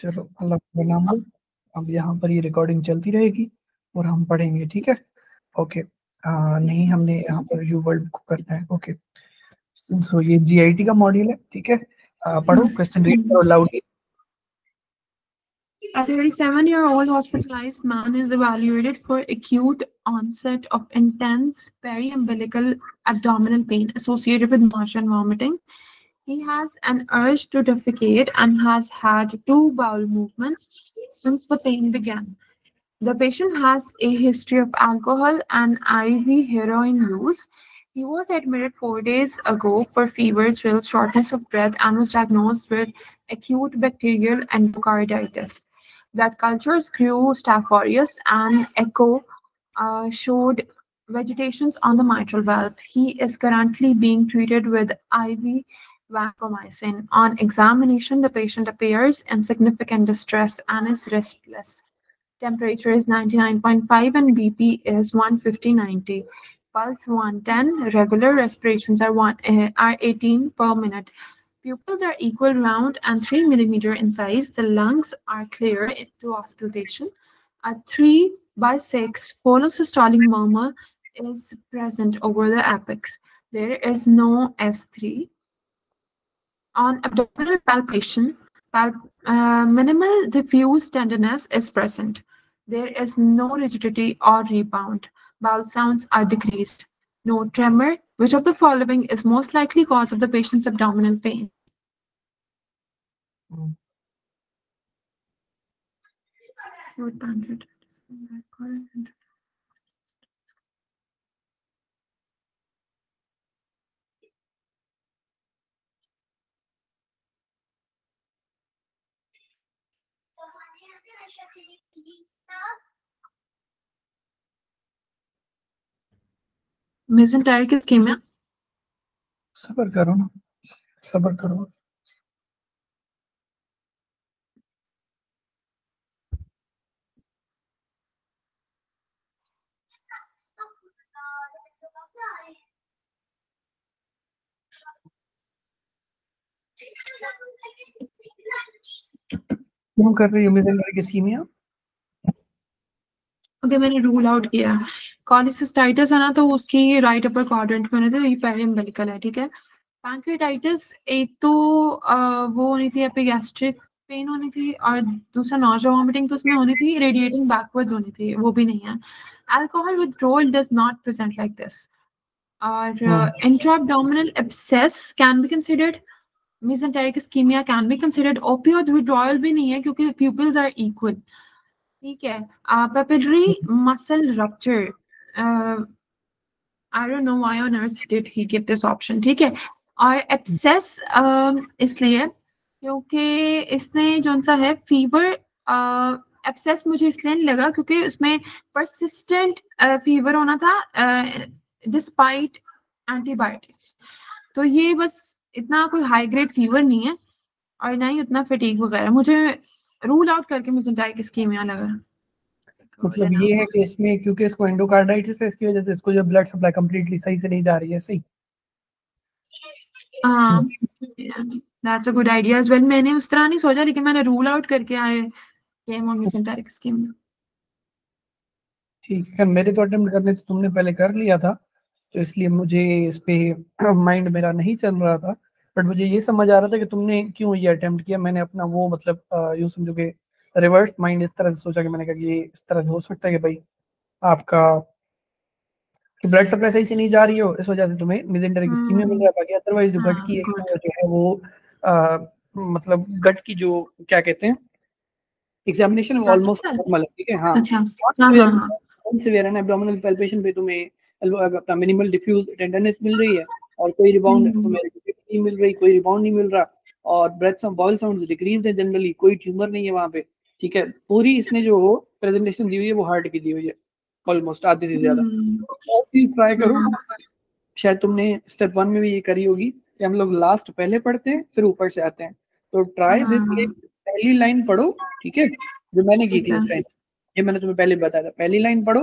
चलो अल्लाह का नाम लो। अब यहाँ पर ये रिकॉर्डिंग चलती रहेगी और हम पढ़ेंगे, ठीक है। ओके। नहीं, हमने यहाँ पर यू वर्ड को करना है। ओके। सो ये जीआईटी का मॉड्यूल है, ठीक है। पढ़ो, क्वेश्चन रीड करो loudly. A 37-year-old hospitalized man is evaluated for acute onset of intense periumbilical abdominal pain associated with nausea and vomiting. He has an urge to defecate and has had 2 bowel movements since the pain began. The patient has a history of alcohol and IV heroin use. He was admitted 4 days ago for fever, chills, shortness of breath, and was diagnosed with acute bacterial endocarditis. Blood cultures grew Staph aureus and echo showed vegetations on the mitral valve. He is currently being treated with IV vancomycin. On examination, the patient appears in significant distress and is restless. Temperature is 99.5 and BP is 150/90. Pulse 110. Regular respirations are 18 per minute. Pupils are equal round and 3 millimeter in size. The lungs are clear to auscultation. A 3/6 polysystolic murmur is present over the apex. There is no S3. On abdominal palpation, minimal diffuse tenderness is present. There is no rigidity or rebound. Bowel sounds are decreased. No tremor. Which of the following is most likely cause of the patient's abdominal pain? Mesenteric ischemia. सबर करो ना, सबर करो। क्यों कर रही हो messenger की सीमिया? ओके, मैंने रूल आउट किया। कॉलिसिस्टाइटिस है ना, तो उसकी राइट अपर क्वाड्रेंट में होने थे, ये पेरियम्बेलिकल है, ठीक है। पैंक्रियाटाइटिस एक तो वो होनी थी, एपिगैस्ट्रिक पेन होनी थी, और दूसरा नॉजिया वॉमिटिंग तो उसमें होनी थी, रेडिएटिंग बैकवर्ड्स होनी थी, वो भी नहीं है। Alcohol withdrawal does not present like this. और intraabdominal abscess can be considered. Mesenteric ischemia can be considered. Opioid withdrawal भी नहीं है क्योंकि प्यूपिल्स आर इक्वल, ठीक है। Papillary muscle rupture, I don't know why on earth did he give this option, ठीक है। और एब्सेस इसलिए क्योंकि इसने जो सा है फीवर, एब्सेस मुझे इसलिए नहीं लगा क्योंकि उसमें परसिस्टेंट फीवर होना था डिस्पाइट एंटीबायोटिक्स। तो ये बस इतना कोई हाई ग्रेड फीवर नहीं है और ना ही उतना फटीग वगैरह। मुझे रूल आउट करके मेसेंटेरिक इस्कीमिया लगा। मतलब ये है कि इसमें क्योंकि इसको एंडोकार्डाइटिस है, इसकी वजह से इसको जो ब्लड सप्लाई कंप्लीटली सही से नहीं जा रही है। सही। हाँ, that's a good idea as well. मैंने उस तरह नहीं सोचा, लेकिन मैंने रूल आउट करके आए केम ऑन मेसेंटेरिक इस्कीमिया। ठीक है, मेरे तो अटेम्प्ट करने से तुमने पहले कर लिया था, तो इसलिए मुझे इस पे माइंड मेरा नहीं चल रहा था। बट मुझे ये समझ आ रहा था कि तुमने क्यों ये अटेम्प्ट किया। मैंने अपना वो मतलब यूँ समझो कि रिवर्स माइंड इस तरह से सोचा कि मैंने कहा कि ये इस तरह से हो सकता है कि भाई आपका कि ब्लड सप्लाई सही से नहीं जा रही हो, इस वजह से तुम्हें मेसेंटेरिक इस्कीमिया मिल रहा है। बाकी अदरवाइज जो गट की जो है वो मतलब गट की जो क्या कहते हैं एग्जामिनेशन वो ऑलमोस्ट नॉर्मल है, ठीक है। हाँ, सिवियर है ना, एब्डोमिनल पैल्पेशन पे तुम्हें अपना मिनिमल डिफ्यूज टेंडरनेस मिल रही है और कोई रिबाउंड तुम्हें नहीं मिल रही, कोई रिबाउंड नहीं मिल रहा, और ब्रेथ बॉयल साउंड्स डिक्रीज है जनरली, कोई ट्यूमर नहीं है वहाँ पे, ठीक है। पूरी इसने जो हो प्रेजेंटेशन दी हुई है वो हार्ट की दी हुई है, ऑलमोस्ट आधे से ज्यादा। प्लीज ट्राई करो, शायद तुमने स्टेप 1 में भी ये करी होगी कि हम लोग लास्ट पहले पढ़ते हैं फिर ऊपर से आते हैं। तो ट्राई दिस, पहली लाइन पढ़ो, ठीक है, जो मैंने की थी उस टाइम, ये मैंने तुम्हें पहले बताया था। पहली लाइन पढ़ो,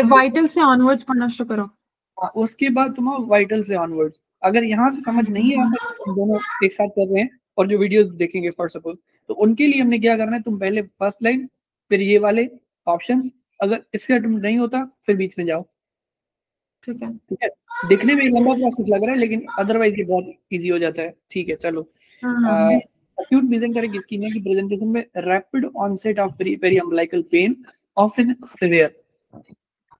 वाइटल से ऑनवर्ड्स पढ़ना शुरू करो। उसके बाद तुम वाइटल से ऑनवर्ड्स। अगर यहाँ से समझ नहीं आता तो हम दोनों एक साथ कर रहे हैं और जो वीडियो देखेंगे फॉर सपोज, तो उनके लिए हमने क्या करना है, तुम पहले फर्स्ट लाइन फिर ये वाले ऑप्शंस, अगर इससे अटेम्प्ट नहीं होता फिर बीच में जाओ। ठीक है। ठीक है, दिखने में लंबा प्रोसेस लग रहा है लेकिन अदरवाइज ये बहुत इजी हो जाता है। ठीक है चलो, हाँ acute mesenteric ischemia की प्रेजेंटेशन में rapid onset of periumbilical pain often severe.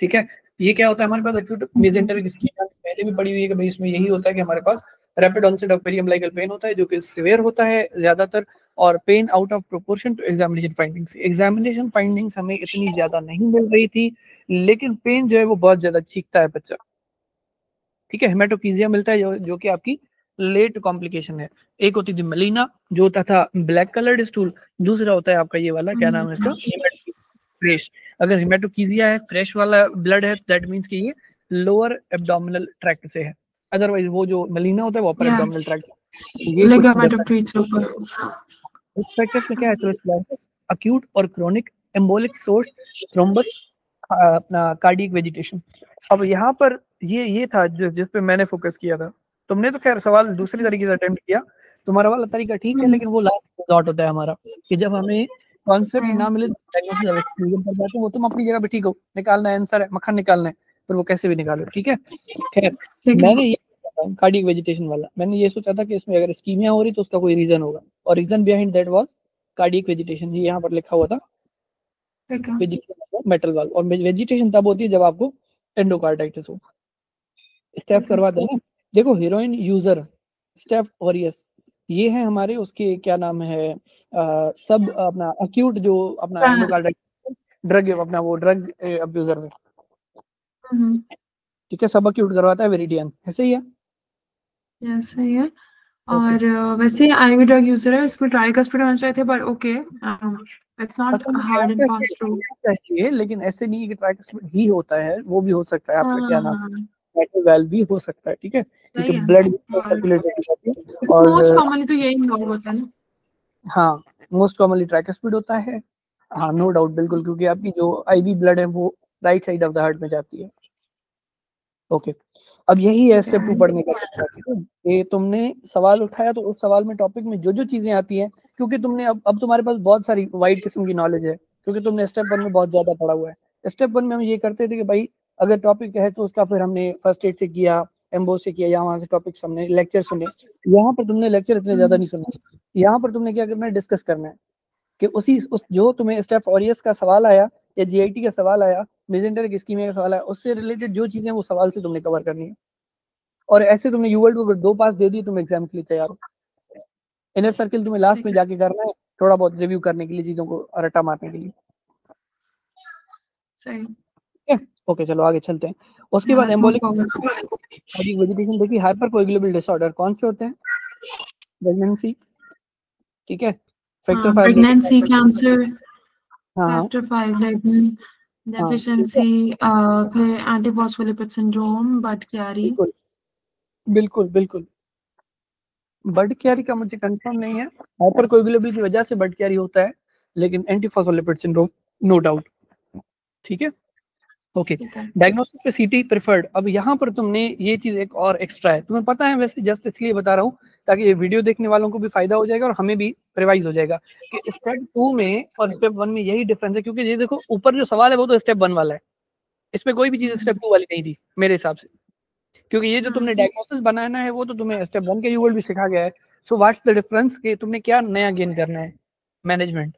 ठीक है, ये क्या होता है हमारे पास एक्यूट मेसेंटेरिक इस्कीमिया, पहले भी पड़ी हुई है कि भाई इसमें यही होता है कि हमारे पास rapid onset of periumbilical pain होता है जो कि सिवियर होता है ज्यादातर, और pain out of proportion to examination findings. Examination findings हमें इतनी ज्यादा नहीं मिल रही थी, लेकिन पेन जो है वो बहुत ज्यादा चीखता है बच्चा। ठीक है, हेमेटोकीजिया मिलता है जो कि आपकी लेट कॉम्प्लिकेशन है। एक होती थी मलीना जो होता था ब्लैक कलर्ड स्टूल, दूसरा होता है आपका ये वाला क्या नाम है इसका, फ्रेश। अगर हेमेटोकीजिया है, फ्रेश वाला ब्लड है, दैट मींस कि ये लोअर एब्डोमिनल ट्रैक्ट से है, अदरवाइज वो जो मलीना होता है वो अपर या एब्डोमिनल ट्रैक्ट से। ये कुछ लिगामेटोप्रीट्स ऊपर। फैक्टर्स में क्या है, एथेरोस्क्लेरोसिस, अक्यूट और क्रोनिक एम्बोलिक सोर्स, थ्रोम्बस, अपना कार्डियक वेजिटेशन। अब यहाँ पर ये था जिस पे मैंने फोकस किया था। तुमने तो खैर सवाल दूसरी तरीके से अटेम्प्ट किया, तुम्हारा वाला तरीका ठीक है, लेकिन वो लास्ट रिजॉर्ट होता है हमारा कि जब हमें कॉन्सेप्ट ना मिले डायग्नोसिस ऑफ एक्सक्लूजन पर जाते हैं। वो तुम अपनी जगह पे ठीक हो, निकालना है आंसर है, मक्खन निकालना है, फिर वो कैसे भी निकालो। ठीक है, खैर मैंने ये कार्डियक वेजिटेशन वाला मैंने ये सोचा था कि इसमें अगर स्कीमिया हो रही तो उसका कोई रीजन होगा, और reason behind that was cardiac vegetation. ये यहाँ पर लिखा हुआ था वेजिटेशन मेटल वाल, और वेजिटेशन तब होती है जब आपको एंडोकार्डाइटिस हो। स्टेफ करवाते हैं ना, देखो हीरोइन यूजर स्टेफ ऑरियस ये है हमारे, उसके क्या नाम है, सब अपना अक्यूट जो अपना एंडोकार्डाइटिस ड्रग अपना वो ड्रग अब्यूजर में। ठीक है, सब अक्यूट करवाता है वेरिडियन, ऐसे ही है। सही है। और वैसे आईवी ड्रग यूजर है, उसमें ट्राइकस्पिड होना चाहिए थे, पर ओके इट्स नॉट असल में हार्ड एंड फास्ट टू। चाहिए, लेकिन ऐसे नहीं कि ट्राइकस्पिड ही होता है, वो भी हो सकता है आपका क्या नाम, हाँ वेल भी हो सकता है। ठीक है, क्योंकि सही है। ब्लड और सर्कुलेट होती है। मोस्ट और कॉमनली तो यही इन्वॉल्व होता है ना। हाँ, मोस्ट कॉमनली ट्राइकस्पिड होता है। हाँ नो डाउट, बिल्कुल, क्योंकि आपकी जो आईवी ब्लड है वो right side of the heart में जाती है। ओके, अब यही है स्टेप 2 पढ़ने का तरीका। ठीक है, ये तुमने सवाल उठाया तो उस सवाल में टॉपिक में जो जो चीजें आती हैं, क्योंकि तुमने अब तुम्हारे पास बहुत सारी वाइड किस्म की नॉलेज है, क्योंकि तुमने स्टेप 1 में बहुत ज्यादा पढ़ा हुआ है। स्टेप 1 में हम ये करते थे कि भाई अगर टॉपिक है तो उसका फिर हमने फर्स्ट एड से किया, एम्बो से किया, यहाँ वहाँ से टॉपिक हमने लेक्चर सुने। यहाँ पर तुमने लेक्चर इतने ज्यादा नहीं सुने, यहाँ पर तुमने क्या करना है, डिस्कस करना है कि उस जो तुम्हें स्टेफ ऑरियस का सवाल आया या जीआईटी का सवाल आया, मेजेंटेरिक इस्कीमिया का सवाल आया, उससे रिलेटेड जो चीजें वो सवाल से तुमने कवर करनी है। और ऐसे तुमने यूवर्ल्ड को 2 पास दे दी, तुम एग्जाम के लिए तैयार हो। इनर सर्किल तुम्हें लास्ट में जाके करना है, थोड़ा बहुत रिव्यू करने के लिए, चीजों को रट्टा मारने के लिए। सही। ओके चलो आगे चलते हैं। उसके बाद एम्बोलिक वेजिटेशन देखिए, हाइपर कोएगुलेबल डिसऑर्डर कौन से होते हैं, प्रेगनेंसी। ठीक है, फैक्टर 5 प्रेगनेंसी, कैंसर, हाँ फैक्टर 5 लेगन डेफिशिएंसी, फिर एंटीफॉस्फोलिपिड सिंड्रोम, बट-क्यारी। बिल्कुल बिल्कुल बिल्कुल। बर्ड कैरी का मुझे कंफर्म नहीं है, हाइपर कोएगुलेबिलिटी की वजह से बर्ड कैरी होता है, लेकिन एंटीफॉस्फोलिपिड सिंड्रोम नो डाउट। ठीक है, ओके। डायग्नोसिस पे सीटी प्रेफर्ड। अब यहाँ पर तुमने ये चीज एक और एक्स्ट्रा है, तुम्हें पता है, वैसे जस्ट इसलिए बता रहा हूँ ताकि ये वीडियो देखने वालों को भी फायदा हो जाएगा और हमें भी रिवाइज हो जाएगा कि स्टेप 2 में और स्टेप 1 में यही डिफरेंस है। क्योंकि ये देखो ऊपर जो सवाल है वो तो स्टेप 1 वाला है, इसमें कोई भी चीज स्टेप 2 वाली नहीं थी मेरे हिसाब से, क्योंकि ये जो तुमने डायग्नोसिस बनाना है वो तो तुम्हें स्टेप 1 के यूवर्ल्ड भी सिखा गया है। सो व्हाट्स द डिफरेंस कि तुमने क्या नया गेन करना है, मैनेजमेंट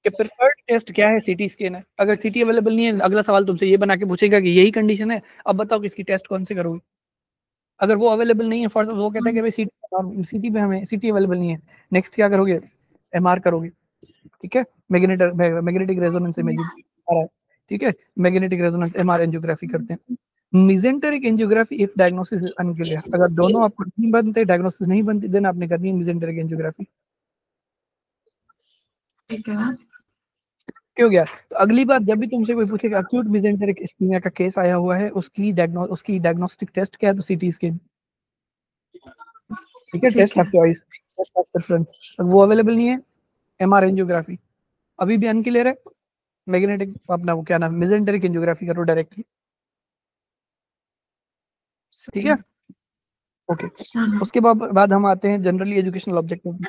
कि प्रेफर्ड टेस्ट क्या है, सीटी स्कैन है। अगर सीटी अवेलेबल नहीं है, अगला सवाल तुमसे ये बना के पूछेगा कि यही कंडीशन है, अब बताओ किसकी टेस्ट कौन से करोगे। अगर वो अवेलेबल नहीं है, फॉर वो कहता है कि भाई सीटी पे हमें सीटी अवेलेबल नहीं है, नेक्स्ट क्या करोगे, एमआर करोगे। ठीक है, मैग्नेटिक रेजोनेंस इमेजिंग आ रहा है। ठीक है, मैग्नेटिक रेजोनेंस एमआर एंजियोग्राफी करते हैं। Mesenteric angiography if diagnosis is unclear, अगर दोनों आपको नहीं बनते, डायग्नोसिस नहीं बनती, देन आपने करनी है मेसेंटेरिक एंजियोग्राफी। क्यों गया, तो अगली बार जब भी तुमसे कोई पूछेगा अक्यूट मेसेंटेरिक इस्कीमिया का केस आया हुआ है, उसकी डायग्नोस्टिक टेस्ट क्या है, तो सीटी स्कैन। ठीक है, test of choice, test of preference. वो अवेलेबल नहीं है, एमआर एंजियोग्राफी। अभी भी अनक्लियर है, मैग्नेटिक अपना वो क्या नाम, मेसेंटेरिक एंजियोग्राफी करो डायरेक्टली। ठीक है, ओके उसके बाद हम आते हैं generally educational objective.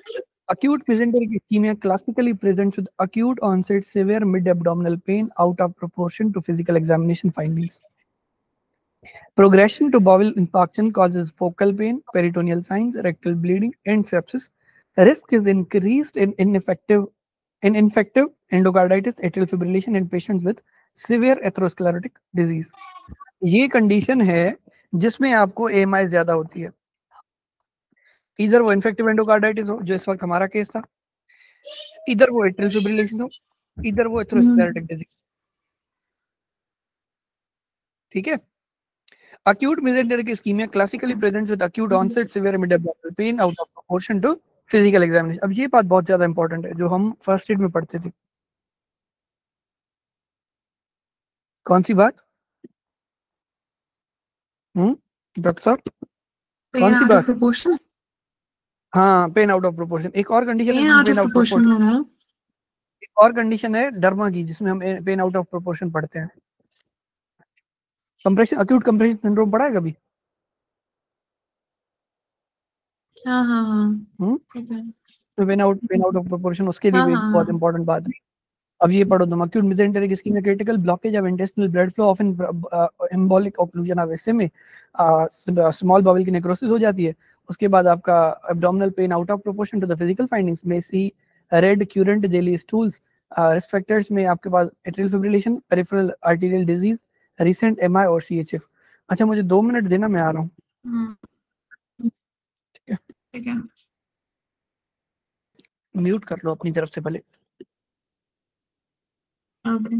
acute mesenteric ischemia classically presents with acute onset severe mid abdominal pain out of proportion to physical examination findings. Progression to bowel infarction causes focal pain, peritoneal signs, rectal bleeding, and sepsis. Risk is increased in infective endocarditis, atrial fibrillation in patients with severe atherosclerotic disease. ये condition है जिसमें आपको AMI ज्यादा होती है। इधर वो infective endocarditis हो जो इस वक्त हमारा केस था, इधर वो एट्रियल फिब्रिलेशन हो, इधर वो एथेरोस्क्लेरोटिक डिजीज। ठीक है। acute mesenteric ischemia classically presents with acute onset severe mid-abdominal pain out of proportion to physical examination। अब ये बात बहुत ज्यादा इंपॉर्टेंट है जो हम फर्स्ट एड में पढ़ते थे। कौन सी बात? डॉक्टर साहब कौन सी बात? हाँ, पेन आउट ऑफ प्रोपोर्शन। एक और कंडीशन है जिसमें पेन आउट ऑफ प्रोपोर्शन, एक और कंडीशन है डर्मा की जिसमें हम पेन आउट ऑफ प्रोपोर्शन पढ़ते हैं। कंप्रेशन, अक्यूट कंप्रेशन सिंड्रोम पढ़ा है कभी? पेन आउट ऑफ प्रोपोर्शन उसके लिए भी बहुत इंपॉर्टेंट बात है। अब ये पढ़ो तुम, acute mesenteric ischemia critical blockage of intestinal blood flow often embolic occlusion of ऐसे में स्मॉल बाउल की नेक्रोसिस हो जाती है। उसके बाद आपका abdominal pain out of proportion to the physical findings may see red current jelly stools, risk factors में आपके पास atrial fibrillation, peripheral arterial disease, recent MI और CHF। अच्छा मुझे 2 मिनट देना, मैं आ रहा हूँ। ठीक है, म्यूट कर लो अपनी तरफ से पहले। Okay.